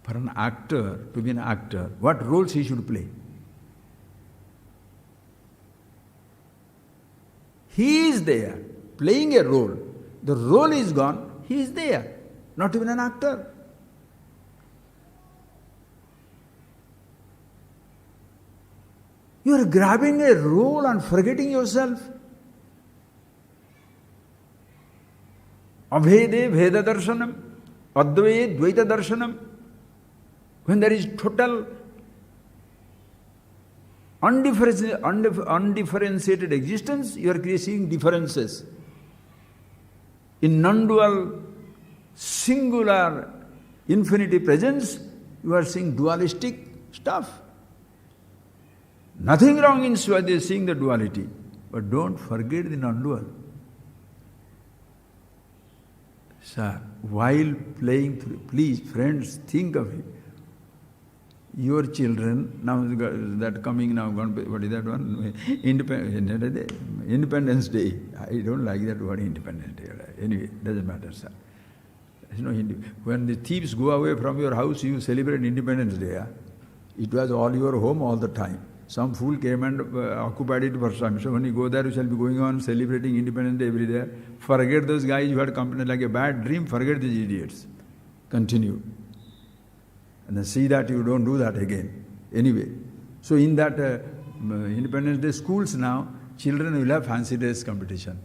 For an actor to be an actor, what roles he should play? He is there, playing a role. The role is gone, he is there, not even an actor. You are grabbing a role and forgetting yourself. Abhede Veda Darshanam, Advaye Dvaita Darshanam. When there is total undifferentiated existence, you are creating differences. In non-dual, singular, infinity presence, you are seeing dualistic stuff. Nothing wrong in seeing the duality, but don't forget the non-dual. Sir, while playing through, please, friends, think of it. Your children, now that coming now, what is that one? Independence Day. I don't like that word Independence Day. Anyway, doesn't matter, sir. When the thieves go away from your house, you celebrate Independence Day. Yeah? It was all your home all the time. Some fool came and occupied it for some. So when you go there, you shall be going on celebrating Independence Day every day. Forget those guys who had company like a bad dream. Forget these idiots. Continue. And then see that you don't do that again. Anyway, so in that Independence Day schools now, children will have fancy dress competition.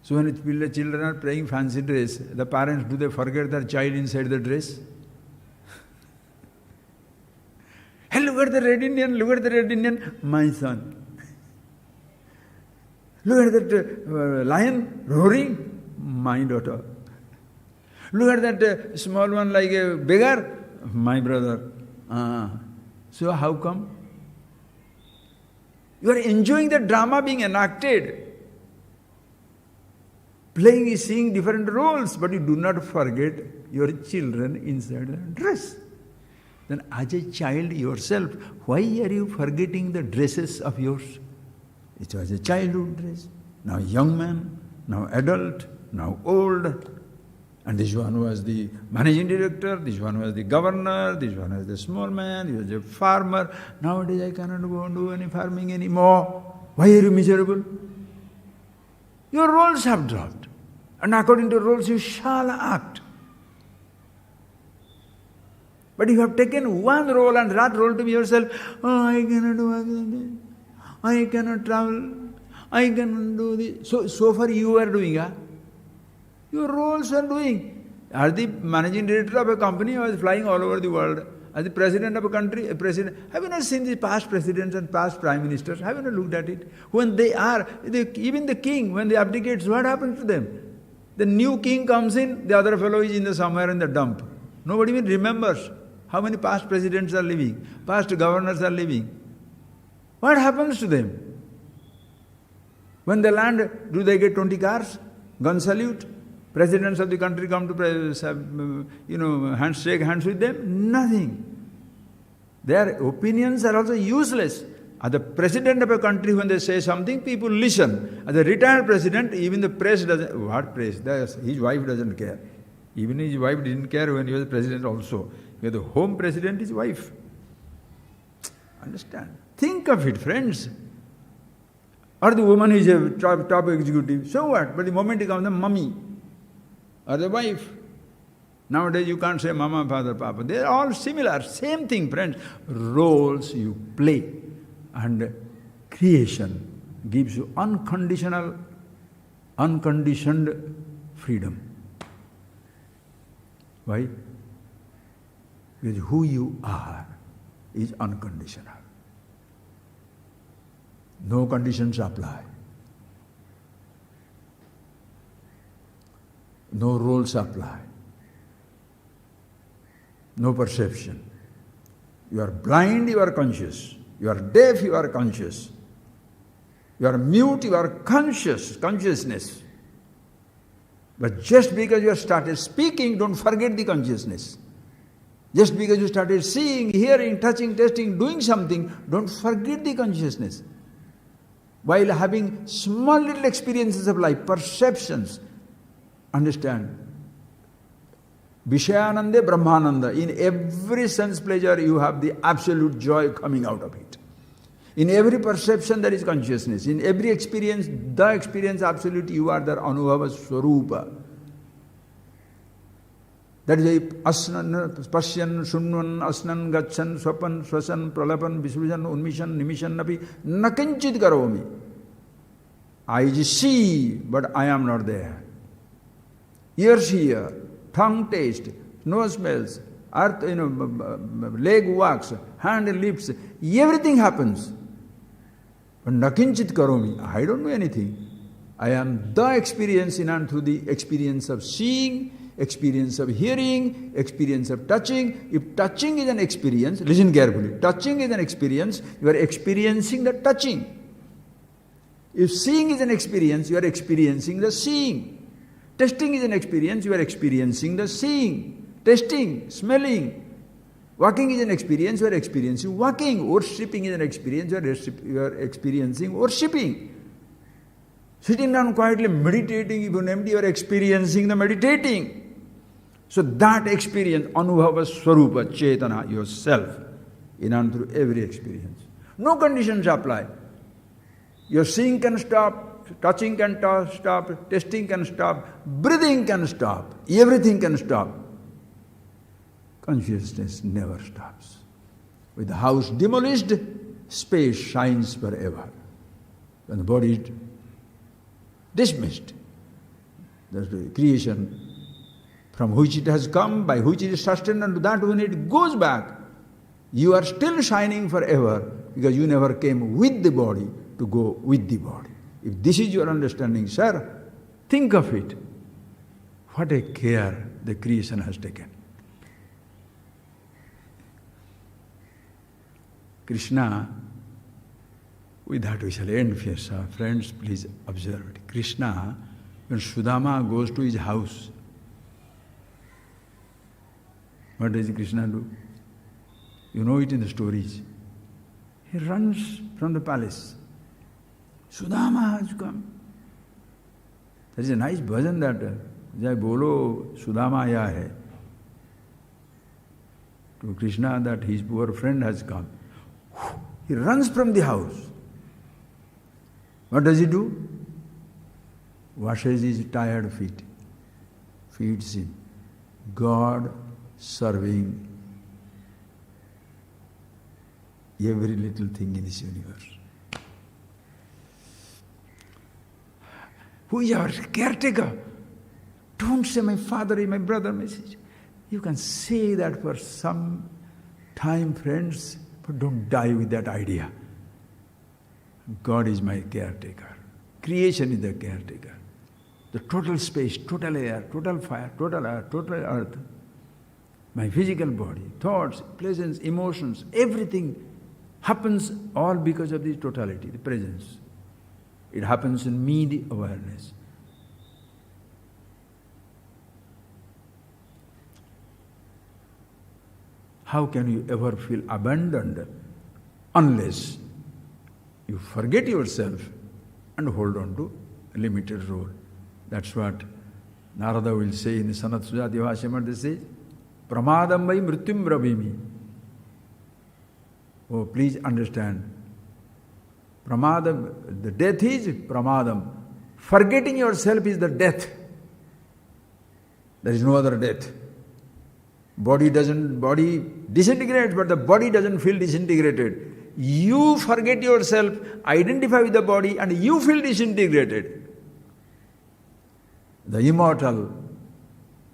So when the children are playing fancy dress, the parents, do they forget their child inside the dress? Hey, look at the red Indian, look at the red Indian, my son. Look at that lion roaring, my daughter. Look at that small one like a beggar, my brother. So how come? You are enjoying the drama being enacted. Playing is seeing different roles, but you do not forget your children inside the dress. Then as a child yourself, why are you forgetting the dresses of yours? It was a childhood dress, now young man, now adult, now old. And this one was the managing director, this one was the governor, this one was the small man, he was a farmer. Nowadays I cannot go and do any farming anymore. Why are you miserable? Your roles have dropped. And according to roles you shall act. But you have taken one role and that role to be yourself, I cannot do I cannot travel, I cannot do this. So far you are doing, your roles are doing. As the managing director of a company, I was flying all over the world. As the president of a country, have you not seen the past presidents and past prime ministers? Have you not looked at it? When they are, even the king, when they abdicates, what happens to them? The new king comes in, the other fellow is somewhere in the dump. Nobody even remembers how many past presidents are living, past governors are living. What happens to them? When they land, do they get 20 cars? Gun salute? Presidents of the country come to shake hands with them? Nothing. Their opinions are also useless. As the president of a country, when they say something, people listen. As a retired president, even the press doesn't... What press? His wife doesn't care. Even his wife didn't care when he was president also. Because the home president is wife. Understand? Think of it, friends. Or the woman is a top executive. So what? But the moment he comes, the mummy. Or the wife. Nowadays you can't say mama, father, papa. They are all similar. Same thing, friends. Roles you play. And creation gives you unconditional, unconditioned freedom. Why? Because who you are is unconditional. No conditions apply. No roles apply. No perception. You are blind, you are conscious. You are deaf, you are conscious. You are mute, you are consciousness. But just because you have started speaking, don't forget the consciousness. Just because you started seeing, hearing, touching, tasting, doing something, don't forget the consciousness. While having small little experiences of life, perceptions, understand. Vishayananda, Brahmananda. In every sense pleasure, you have the absolute joy coming out of it. In every perception, there is consciousness. In every experience, the experience absolute, you are there, Anubhava Swarupa. That is asnan, pasyan, shunvan, asnan, gachan, swapan, swasan, pralapan, visrujan, unmishan, nimishan, napi, nakanchit karomi. I see, but I am not there. Ears hear, tongue taste, nose smells, earth, leg walks, hand lips, everything happens. But nakinchit karomi, I don't know anything. I am the experience in and through the experience of seeing, experience of hearing, experience of touching. If touching is an experience, listen carefully, touching is an experience, you are experiencing the touching. If seeing is an experience, you are experiencing the seeing. Tasting is an experience, you are experiencing the seeing. Tasting, smelling. Walking is an experience, you are experiencing walking. Worshipping is an experience, you are experiencing worshipping. Sitting down quietly, meditating, even empty, you are experiencing the meditating. So that experience, Anubhava Swarupa, Chetana, yourself, in and through every experience. No conditions apply. Your seeing can stop, touching can stop, tasting can stop, breathing can stop, everything can stop. Consciousness never stops. With the house demolished, space shines forever. When the body is dismissed, that's the creation from which it has come, by which it is sustained, and to that when it goes back, you are still shining forever because you never came with the body to go with the body. If this is your understanding, sir, think of it. What a care the creation has taken. Krishna, with that we shall end here, sir. Friends, please observe it. Krishna, when Sudama goes to his house, what does Krishna do? You know it in the stories. He runs from the palace. Sudama has come. There is a nice bhajan that Jai Bolo Sudama aya hai. To Krishna that his poor friend has come. He runs from the house. What does he do? Washes his tired feet. Feeds him. God serving every little thing in this universe. Who is our caretaker? Don't say my father is my brother, my sister. You can say that for some time, friends, but don't die with that idea. God is my caretaker. Creation is the caretaker. The total space, total air, total fire, total earth, total earth. My physical body, thoughts, pleasures, emotions, everything happens all because of the totality, the presence. It happens in me, the awareness. How can you ever feel abandoned unless you forget yourself and hold on to a limited role? That's what Narada will say in the Sanat Sujati Bhashyamar. They say, Pramadam vai mrityum bravimi. Oh, please understand. Pramadam, the death is pramadam. Forgetting yourself is the death. There is no other death. Body disintegrates, but the body doesn't feel disintegrated. You forget yourself, identify with the body, and you feel disintegrated. The immortal,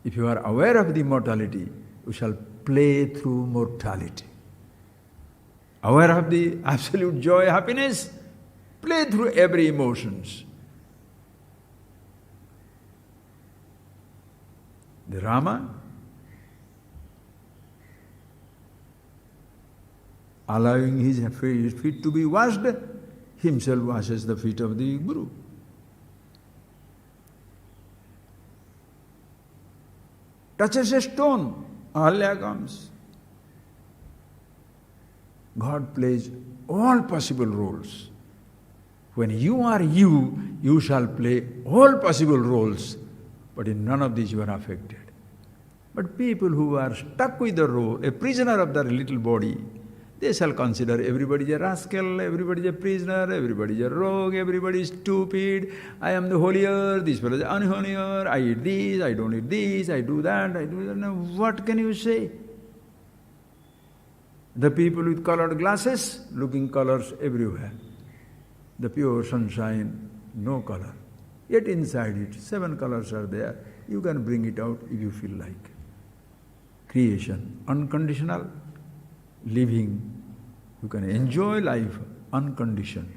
if you are aware of the immortality, you shall play through mortality. Aware of the absolute joy, happiness, play through every emotions. The Rama, allowing his feet to be washed, himself washes the feet of the Guru. Touches a stone, Ahalya comes. God plays all possible roles. When you are you, you shall play all possible roles, but in none of these you are affected. But people who are stuck with the role, a prisoner of their little body, they shall consider everybody is a rascal, everybody is a prisoner, everybody is a rogue, everybody is stupid, I am the holier, this fellow is unholier, I eat this, I don't eat this, I do that, I do that. Now what can you say? The people with colored glasses, looking colors everywhere. The pure sunshine, no color. Yet inside it, 7 colors are there. You can bring it out if you feel like. Creation, unconditional. Living, you can enjoy life unconditioned.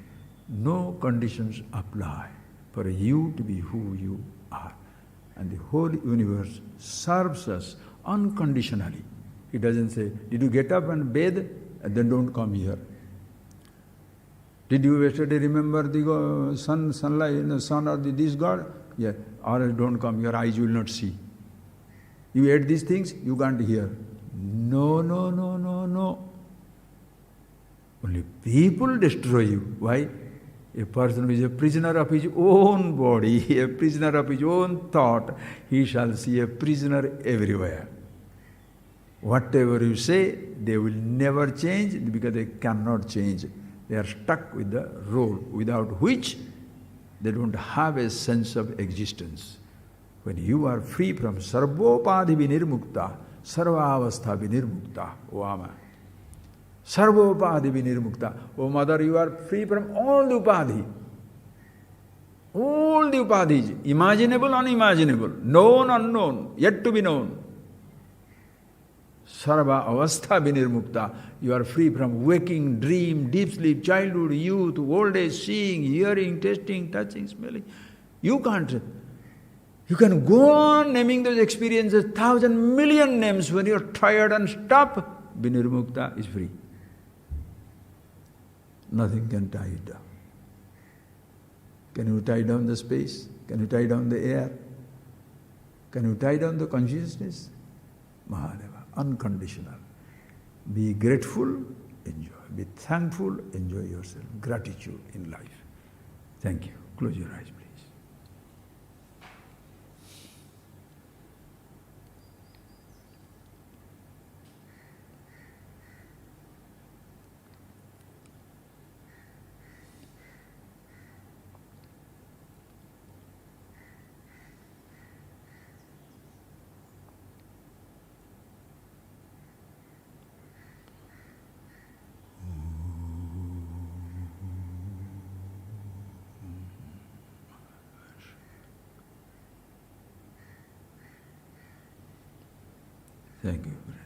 No conditions apply for you to be who you are. And the whole universe serves us unconditionally. It doesn't say, did you get up and bathe? And then don't come here. Did you yesterday remember the sunlight, the sun or this God? Yeah, or else don't come, your eyes will not see. You ate these things, you can't hear. No, no, no, no, no. Only people destroy you. Why? A person who is a prisoner of his own body, a prisoner of his own thought, he shall see a prisoner everywhere. Whatever you say, they will never change because they cannot change. They are stuck with the role, without which they don't have a sense of existence. When you are free from sarvopadhi vinirmukta, sarvavastha vinirmukta, O Ama. Sarvopadhi vinirmukta. O Mother, you are free from all the upadhi. All the upadhis, imaginable, unimaginable, known, unknown, yet to be known. Sarva avastha vinirmukta. You are free from waking, dream, deep sleep, childhood, youth, old age, seeing, hearing, tasting, touching, smelling. You can't. You can go on naming those experiences, 1,000 million names. When you're tired and stop, vinirmukta is free. Nothing can tie it down. Can you tie down the space? Can you tie down the air? Can you tie down the consciousness? Mahadeva, unconditional. Be grateful, enjoy. Be thankful, enjoy yourself. Gratitude in life. Thank you. Close your eyes, please. Thank you.